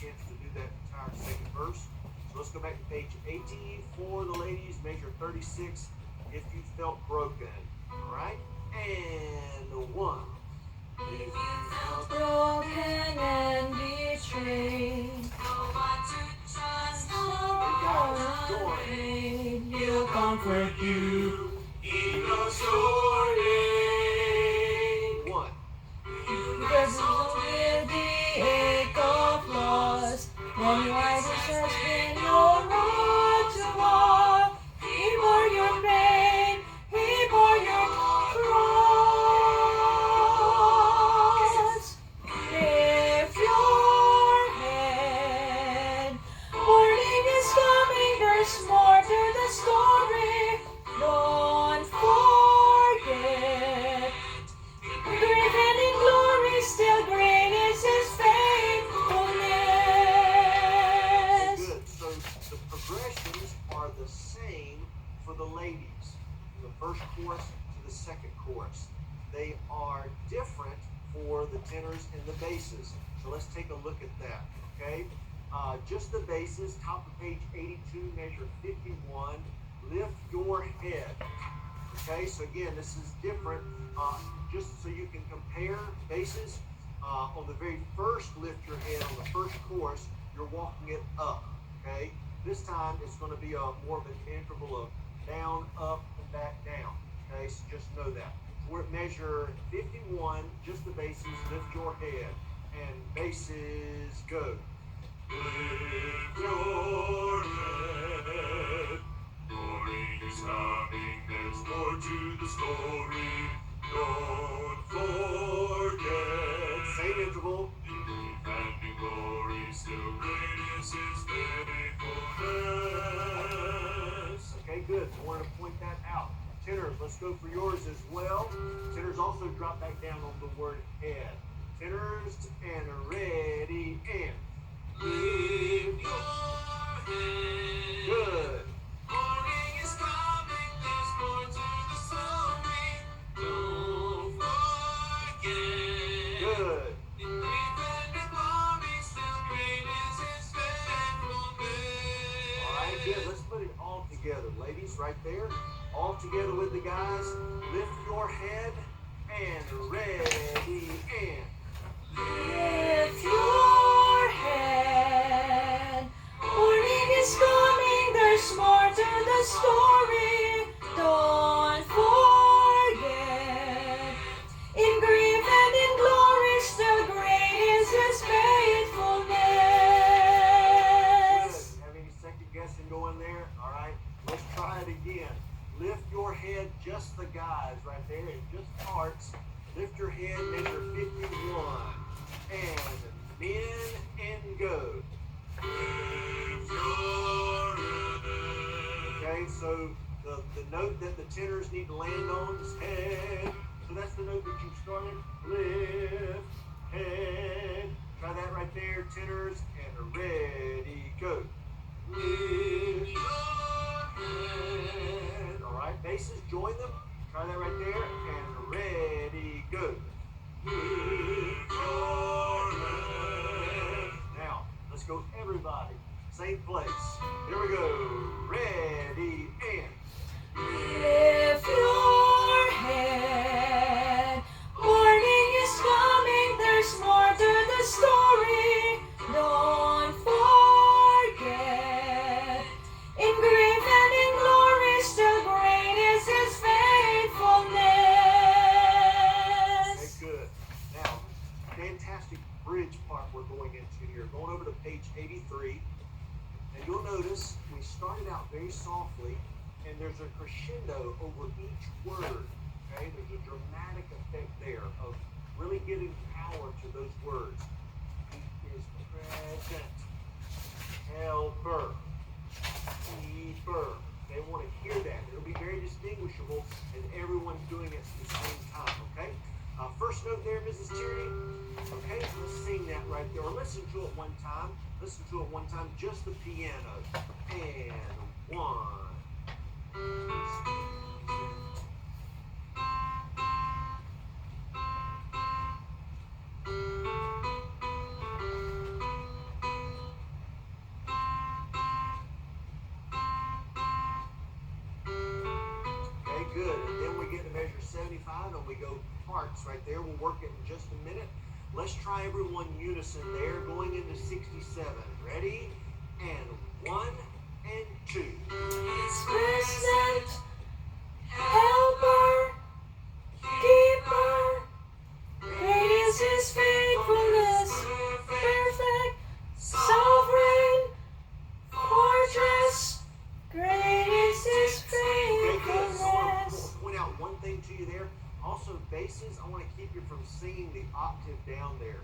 chance to do that entire second verse. So let's go back to page 80 for the ladies, measure 36, if you felt broken. All right? And the one. If you felt broken and betrayed, no one to trust, no one, He'll comfort you. He knows your name. One. You wrestled with the ache of loss, and wise has been your road to walk. He bore your pain, He bore your cross. Lift your head, morning is coming, there's more to the story. Don't forget, great and in glory, still great is His faithfulness. Good. So the progressions are the same for the ladies, from the first chorus to the second chorus. They are different for the tenors and the basses. So let's take a look at that, okay? Just the basses, top of page 82, measure 51, lift your head. Okay, so again, this is different, just so you can compare basses. On the very first lift your head, on the first chorus, you're walking it up, okay? This time, it's going to be more of an interval of down, up, and back down, okay? So just know that. We're at measure 51, just the basses, lift your head, and basses go. Lift your head, morning is coming, there's more to the story. Don't forget, Same interval. belief and in glory, still great is His faithfulness. Okay, good. I wanted to point that out. Tenors, let's go for yours as well. Tenors also drop back down on the word head. Tenors and ready and. Lift your head. Good. Morning is coming, there's more to the story. Don't forget. Good. In grief and in glory, still great is His faithfulness. All right, good. Let's put it all together. Ladies, right there. All together with the guys. Lift your head and ready and. Lift your head. Morning is coming, there's more to the story. Don't forget. In grief and in glory, still great is His faithfulness. Good. Have any second guessing going there? All right. Let's try it again. Lift your head, just the guys right there, and just parts. Lift your head, measure 51. And men and go. Lift your head. Okay, so the note that the tenors need to land on is head. So that's the note that you started. Lift, head. Try that right there, tenors, and ready, go. Lift your head. All right, basses, join them. Try that right there, and ready, go. Lift your head. Now, let's go everybody. Same place. Here we go. Ready, and. Lift your head. Morning is coming, there's more to the story. Don't forget. In grief and in glory, still great is His faithfulness. Okay, good. Now, fantastic bridge part we're going into here. Going over to page 83. And you'll notice we started out very softly, and there's a crescendo over each word. Okay, there's a dramatic effect there of really giving power to those words. He is present, helper, keeper. They want to hear that. It'll be very distinguishable, and everyone's doing it at the same time. Okay. First note there, Mrs. Tierney. Okay, let's sing that right there, or listen to it one time. Listen to it one time, just the piano. And 1. good. And then we get to measure 75 and we go parts right there. We'll work it in just a minute. Let's try everyone unison there, going into 67. Ready? And 1 and 2. His present helper, keeper, great is his faithfulness, perfect, sovereign, fortress, great is his Okay, good. I want faithfulness. to point out one thing to you there. Also, basses, I want to keep you from singing the octave down there.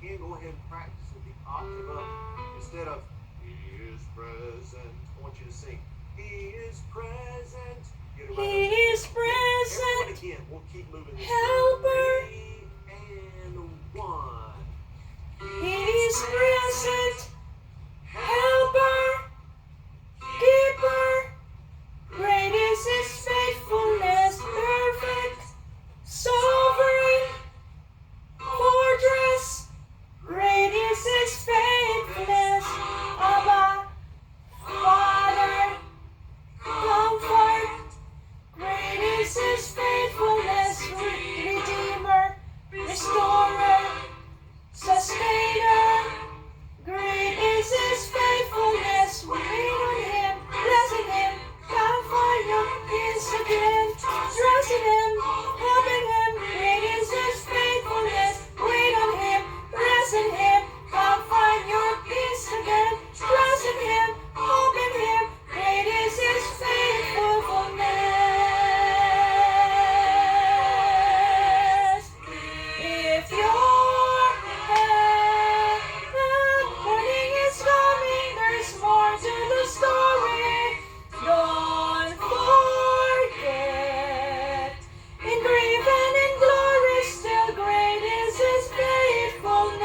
You can go ahead and practice with the octave up instead of He is present. I want you to sing He is present. Get it right He up there. is present, Everyone again. We'll keep moving this. helper. 3 and 1. He is present, helper, keeper, great is his faithfulness, perfect, sovereign, fortress, great is his faithfulness, Abba, Father, comfort, great is his faithfulness, Redeemer, Restorer, Sustainer, great is his faithfulness. Wait on him, blessing him, come find your peace again. Trust in him, hope in him, great is his faithfulness. Wait on him, blessing him, come find your peace again. Trust in him, hope in him, great is his faithfulness. If your morning is coming, there's more to the story. Don't forget, in grief and in glory, still great is his faithfulness.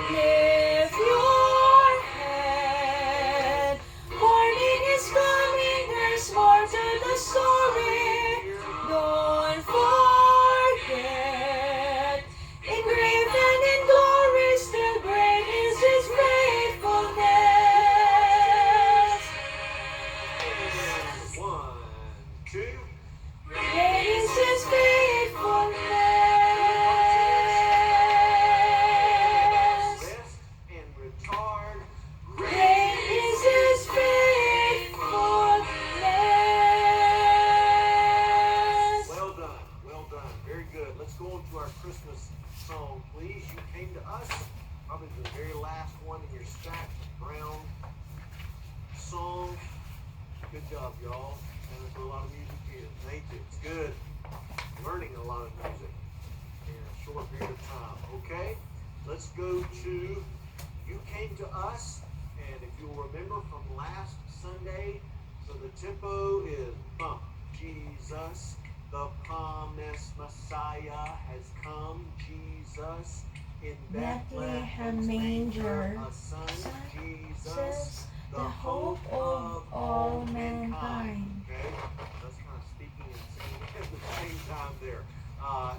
Yes. Lift your head, morning is coming, there's more to the story. Don't forget, in grief and in glory, still great is his faithfulness. And 1, 2. Great is his faithfulness. Rest and retard. Great is his faithfulness. Well done. Well done. Very good. Let's go on to our Christmas song, please. You came to us. Probably the very last one in your stack. Brown song. Good job, y'all. And there's a lot of music here. Thank you. It's good. Learning a lot of music in a short period of time. Okay? Let's go to You Came to Us. And if you'll remember from last Sunday, so the tempo is bump. Jesus, the promised Messiah has come. Jesus, in Bethlehem Bethlehem's manger, a son. Jesus, Jesus, the hope of all mankind. Okay, that's kind of speaking and singing at the same time there.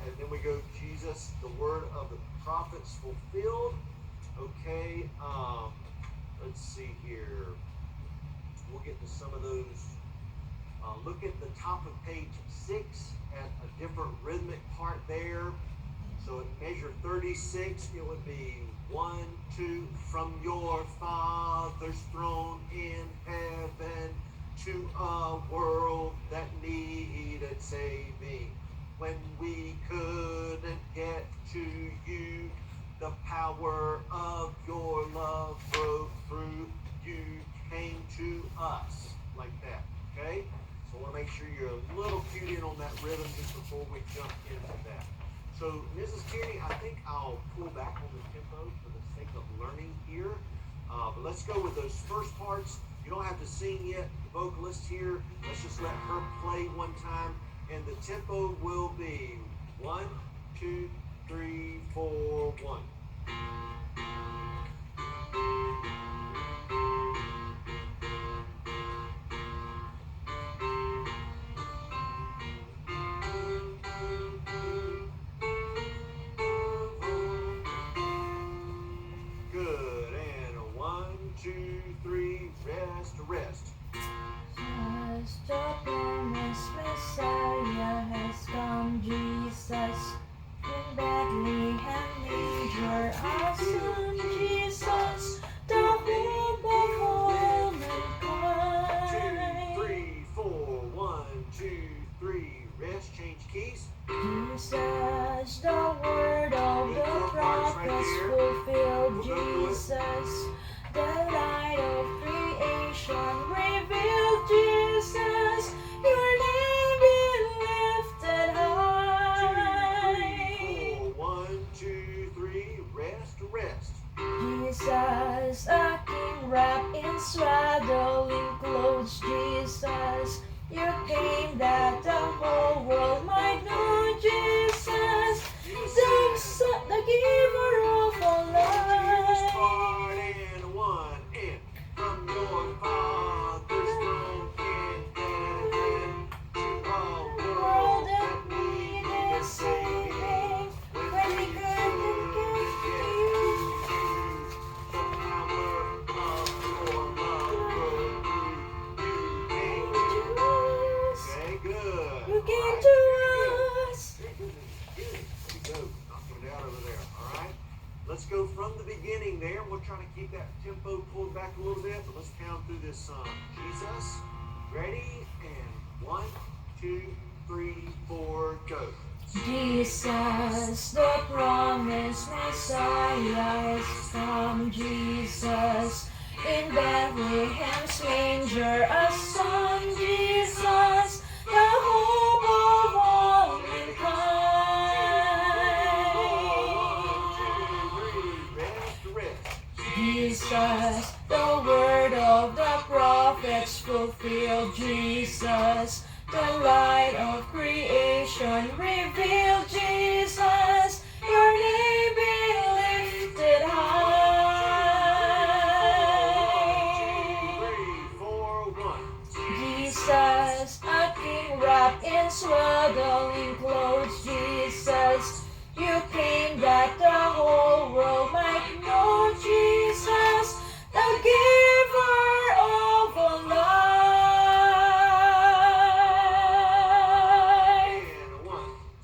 And then we go, Jesus, the word of the prophets fulfilled. Okay, let's see here. We'll get to some of those. Look at the top of page 6 at a different rhythmic part there. So at measure 36, it would be 1, 2, from your Father's throne in heaven to a world that needed saving. When we couldn't get to you, the power of your love broke through. You came to us like that, okay? So I want to make sure you're a little cued in on that rhythm just before we jump into that. So, Mrs. Tierney, I think I'll pull back on the tempo for the sake of learning here. But let's go with those first parts. You don't have to sing yet. The vocalist here, let's just let her play one time. And the tempo will be 1, 2, 3, 4, 1. Good. And a 1, 2, 3, rest, rest. Jesus, a king wrapped in swaddling clothes. Jesus, you came that the whole world might know. Jesus, the giver of all life. Part and one and from your Father's throne in heaven to all world that needed saving. When we couldn't get to you, the power of your love broke through. You came to us. Okay, good. You came All right, to very good. us. Very good. Good. There you go. Knocking it out over there. All right. Let's go from the beginning there. We'll try to keep that tempo pulled back a little bit, but let's count through this song. Jesus, ready, and 1, 2, 3, 4, go. Jesus, the promised Messiah is come. Jesus, in Bethlehem's manger, a son. Jesus, the hope of all mankind. Jesus, the word of the prophets fulfilled. Jesus, the light of creation revealed. Jesus, your name be lifted high. Jesus, a king wrapped in swaddling clothes. Jesus, you came that the whole world might know. Jesus, the giver of all life.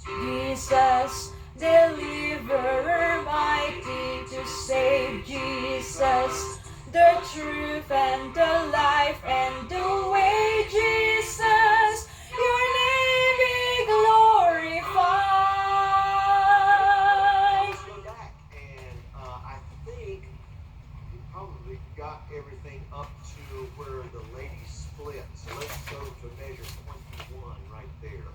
Jesus, deliverer mighty to save. Jesus, the truth and the life and the way. Jesus, your name be glorified. Let's go back, and I think you probably got everything up to where the ladies split. So let's go to measure 21 right there.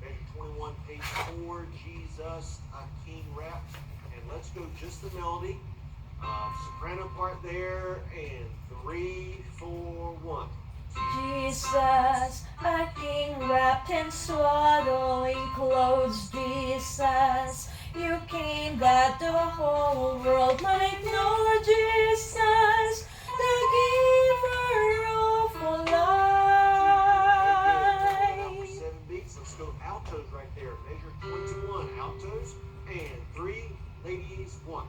Measure 21, page 4, Jesus, a king wrapped. And let's go just the melody. Soprano part there, and 3, 4, 1. Jesus, a king wrapped in swaddling clothes. Jesus, you came that the whole world might know. Jesus, the giver of all life. 7 beats. Let's go altos right there. Measure 21 altos, and 3, ladies, 1.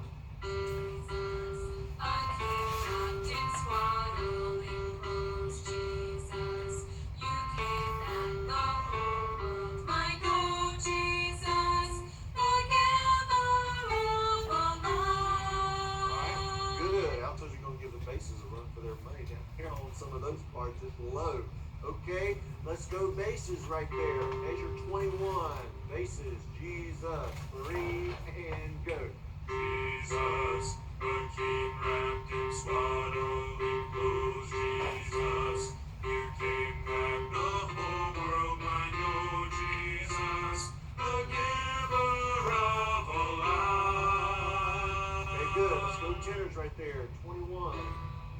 Basses a run for their money down here on some of those parts. It's low. Okay, let's go basses right there. Measure 21. Basses, Jesus, 3, and go. Jesus, the king wrapped in swaddling clothes. Jesus, you came that the whole world might know. Jesus, the giver of all life. Okay, good. Let's go tenors right there. 21.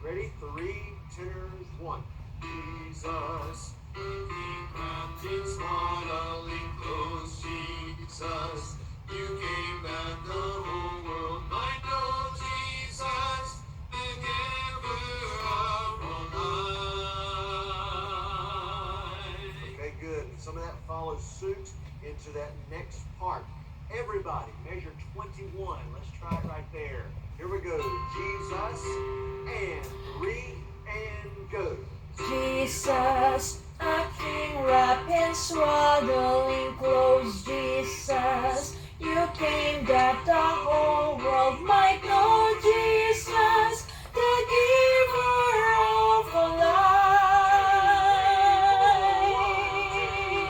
Ready? 3 tenors, 1. Jesus, King wrapped in swaddling clothes. Jesus, you came that the whole world might know. Jesus, the giver of all life. Okay, good. Some of that follows suit into that next part. Everybody, measure 21. Let's try it right there. Here we go. Jesus, and 3, and go. Jesus, a king wrapped in swaddling clothes. Jesus, you came that the whole world might know. Jesus, the giver of all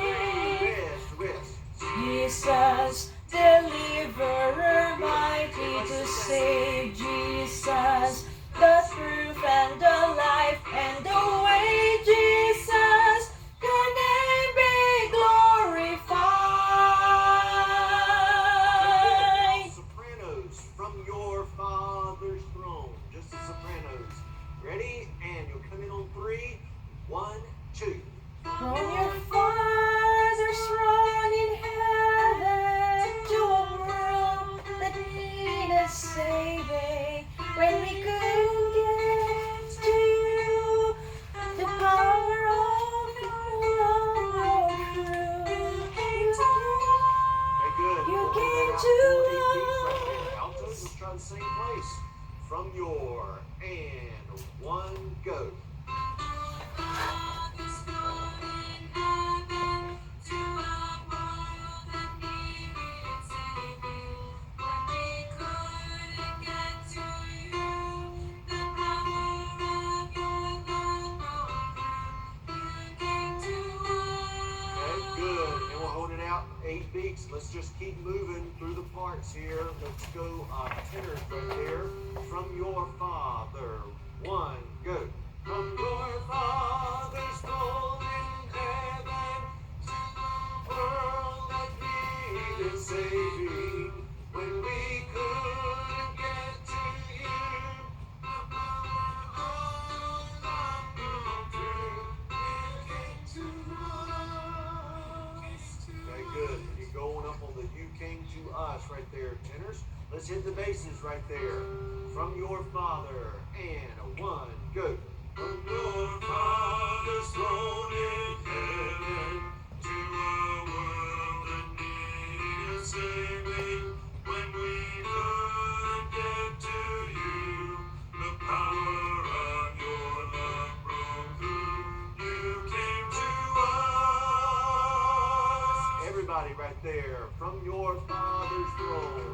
life. Rest. Jesus, deliverer mighty to save. Jesus, the truth and the life and the way. Jesus, your name be glorified. Sopranos, from your Father's throne saving. When we couldn't get to you, the power of your love broke through. Okay, good. You We'll hold came that out to for 8 beats right us. there. Altos, let's try the same place. From your and 1, go. Good, and we'll hold it out 8 beats. Let's just keep moving through the parts here. Let's go tenors right there. From your Father, 1, go. From your Father's throne in heaven to the world that needed saving. When we couldn't get to you, the power of love broke through. You came to us. Okay, good. You're going up on the "You Came to Us" right there, tenors. Let's hit the basses right there. From your Father, and 1, go. From your Father's throne in heaven to a world that needed saving. When we couldn't get to you, the power of your love broke through. You came to us. Everybody right there. From your Father's throne.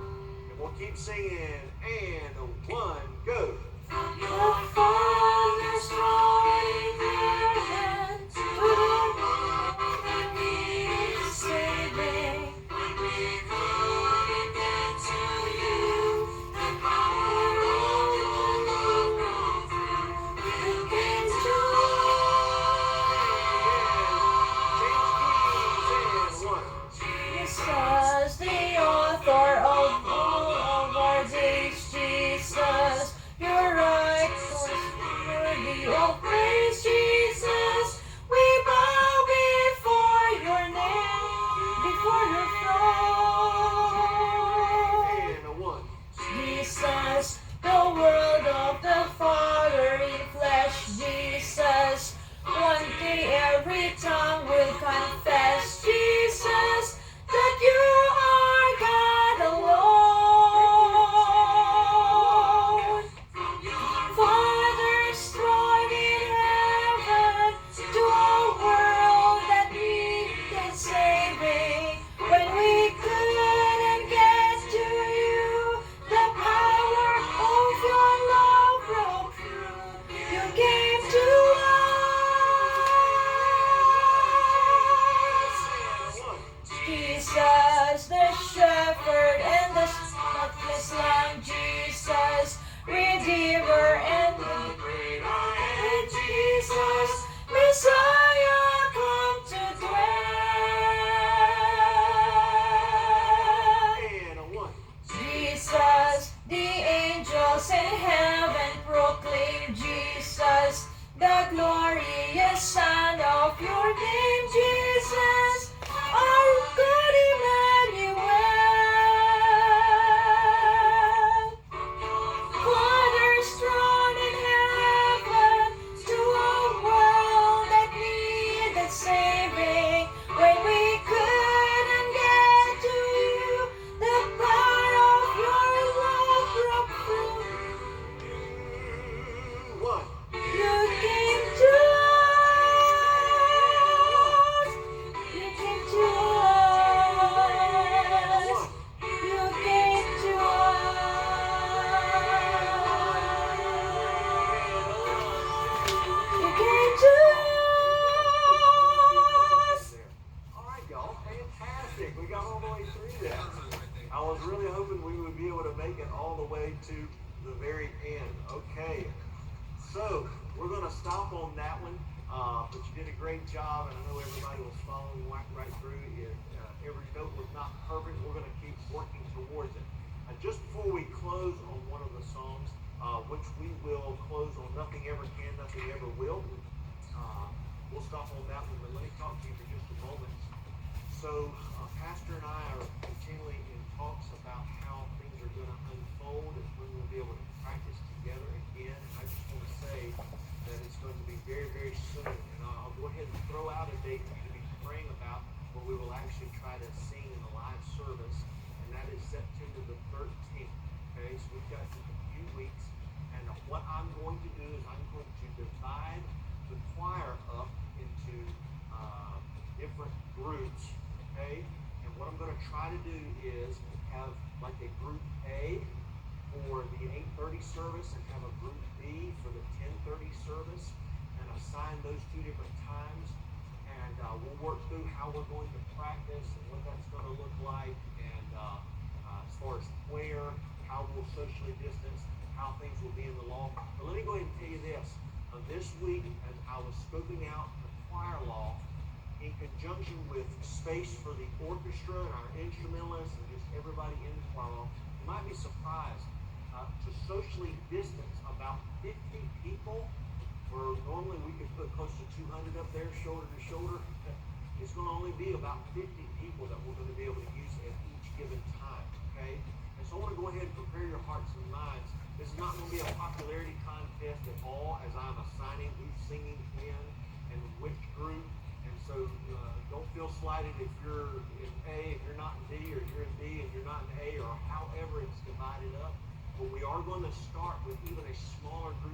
And we'll keep singing. And 1, go. From your Father's throne in heaven to the world that needed saving. When we couldn't get to you, the power of your love broke through. You came to us. Jesus, the author of all of our days, Jesus, you're right, worthy of praise, Jesus. We bow before your name, before your throne. And 1. Jesus, the word of the Father in flesh, Jesus. One day every tongue will confess, Jesus, that you are God alone. Father's throne in heaven to a world that needed saving. When we couldn't get to you, the power of your love broke through. You came to us. Jesus, the shepherd and the spotless lamb, Jesus, Redeemer and the great I am, Jesus, Messiah, come to dwell. And 1. Jesus, the angels in heaven proclaim, Jesus, the glorious Son of your name, Jesus, our God Emmanuel. Father's throne in heaven to a world that needed saving. When we couldn't get to you, the power of your love broke through. 1. You came to us. You came to us. You came to us. You came to us. All right, y'all. Fantastic. We got all the way through that. I was really hoping we would be able to make it all the way to the very end. Okay. So, we're going to stop on that one. But you did a great job, and I know everybody was following right through it. Every note was not perfect. We're going to keep working towards it. Just before we close on one of the songs, which we will close on Nothing Ever Can, Nothing Ever Will, we'll stop on that one, but let me talk to you for just a moment. So, Pastor and I are continually in talks about how things are going to unfold as try to do is have like a group A for the 8:30 service and have a group B for the 10:30 service, and assign those two different times. And we'll work through how we're going to practice and what that's going to look like, and as far as where, how we'll socially distance, how things will be in the law. But let me go ahead and tell you this. This week, as I was scoping out the choir loft, in conjunction with space for the orchestra and our instrumentalists and just everybody in the choir loft, you might be surprised to socially distance about 50 people, where normally we could put close to 200 up there shoulder to shoulder. It's going to only be about 50 people that we're going to be able to use at each given time, okay? And so I want to go ahead and prepare your hearts and minds. This is not going to be a popularity contest at all, as I'm assigning who's singing when and which group. And so don't feel slighted if you're in A, if you're not in D, or you're in D and you're not in A, or however it's divided up. But we are going to start with even a smaller group